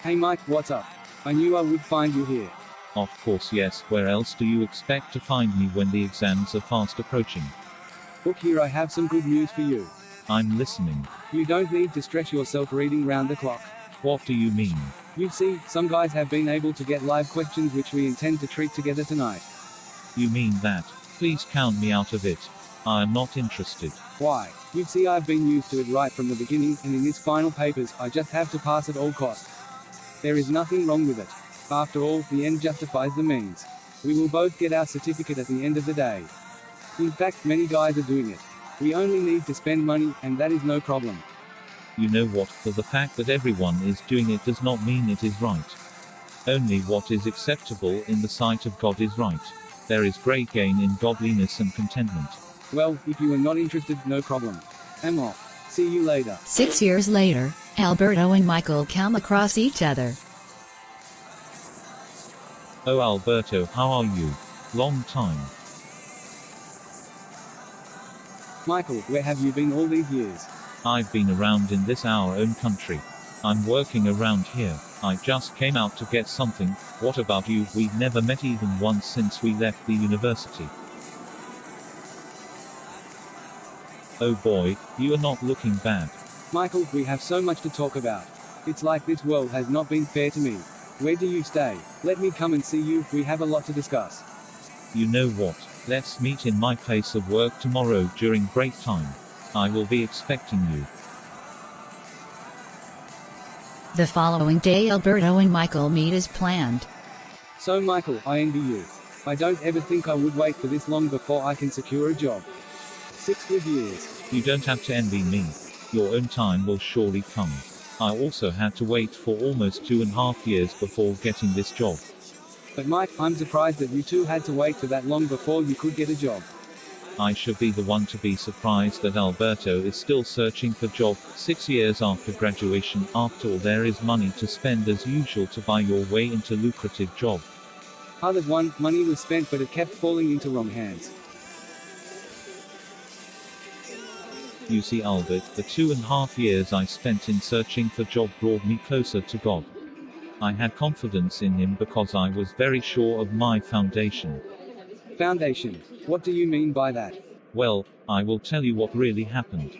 Hey Mike, what's up? I knew I would find you here. Of course, yes. Where else do you expect to find me when the exams are fast approaching? Look here, I have some good news for you. I'm listening. You don't need to stress yourself reading round the clock. What do you mean? You see, some guys have been able to get live questions which we intend to treat together tonight. You mean that? Please count me out of it. I am not interested. Why? You see, I've been used to it right from the beginning, and in this final papers, I just have to pass at all costs. There is nothing wrong with it. After all, the end justifies the means. We will both get our certificate at the end of the day. In fact, many guys are doing it. We only need to spend money, and that is no problem. You know what? For the fact that everyone is doing it does not mean it is right. Only what is acceptable in the sight of God is right. There is great gain in godliness and contentment. Well, if you are not interested, no problem. I'm off. See you later. 6 years later, Alberto and Michael come across each other. Oh Alberto, how are you? Long time. Michael, where have you been all these years? I've been around in this our own country. I'm working around here. I just came out to get something. What about you? We've never met even once since we left the university. Oh boy, you are not looking bad. Michael, we have so much to talk about. It's like this world has not been fair to me. Where do you stay? Let me come and see you, we have a lot to discuss. You know what? Let's meet in my place of work tomorrow during break time. I will be expecting you. The following day, Alberto and Michael meet as planned. So Michael, I envy you. I don't ever think I would wait for this long before I can secure a job. 6 good years. You don't have to envy me. Your own time will surely come. I also had to wait for almost 2.5 years before getting this job. But Mike, I'm surprised that you two had to wait for that long before you could get a job. I should be the one to be surprised that Alberto is still searching for job 6 years after graduation. After all, there is money to spend as usual to buy your way into lucrative job. Other one, money was spent but it kept falling into wrong hands. You see Albert, the 2.5 years I spent in searching for job brought me closer to God. I had confidence in Him because I was very sure of my foundation. Foundation? What do you mean by that? Well, I will tell you what really happened.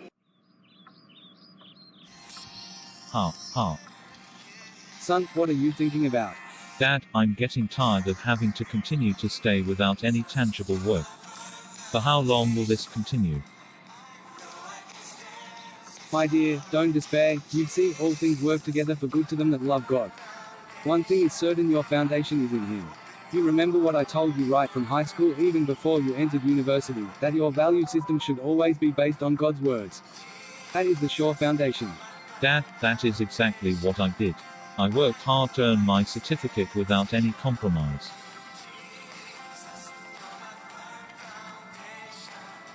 Ha, ha. Son, what are you thinking about? Dad, I'm getting tired of having to continue to stay without any tangible work. For how long will this continue? My dear, don't despair. You see, all things work together for good to them that love God. One thing is certain, your foundation is in Him. You remember what I told you right from high school, even before you entered university, that your value system should always be based on God's words. That is the sure foundation. Dad, that is exactly what I did. I worked hard to earn my certificate without any compromise.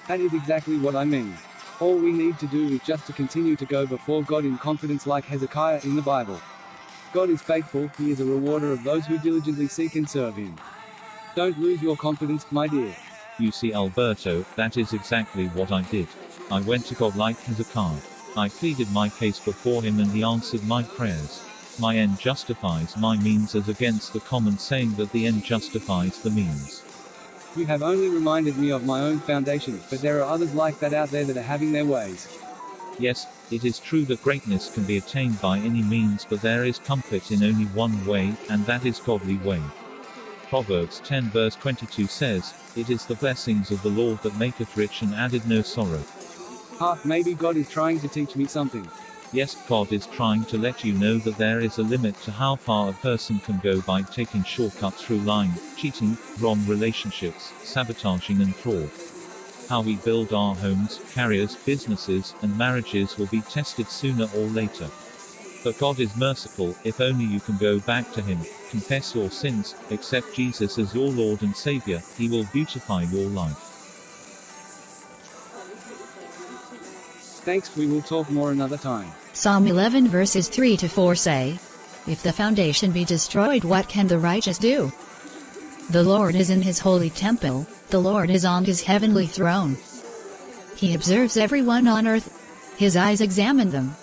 That is exactly what I mean. All we need to do is just to continue to go before God in confidence like Hezekiah in the Bible. God is faithful, He is a rewarder of those who diligently seek and serve Him. Don't lose your confidence, my dear. You see Alberto, that is exactly what I did. I went to God like Hezekiah. I pleaded my case before Him and He answered my prayers. My end justifies my means, as against the common saying that the end justifies the means. You have only reminded me of my own foundation, but there are others like that out there that are having their ways. Yes, it is true that greatness can be attained by any means, but there is comfort in only one way, and that is godly way. Proverbs 10 verse 22 says, "It is the blessings of the Lord that maketh rich and addeth no sorrow." Maybe God is trying to teach me something. Yes, God is trying to let you know that there is a limit to how far a person can go by taking shortcuts through lying, cheating, wrong relationships, sabotaging and fraud. How we build our homes, careers, businesses, and marriages will be tested sooner or later. But God is merciful, if only you can go back to Him, confess your sins, accept Jesus as your Lord and Savior, He will beautify your life. Thanks, we will talk more another time. Psalm 11 verses 3 to 4 say, "If the foundation be destroyed, what can the righteous do? The Lord is in His holy temple, the Lord is on His heavenly throne. He observes everyone on earth, His eyes examine them.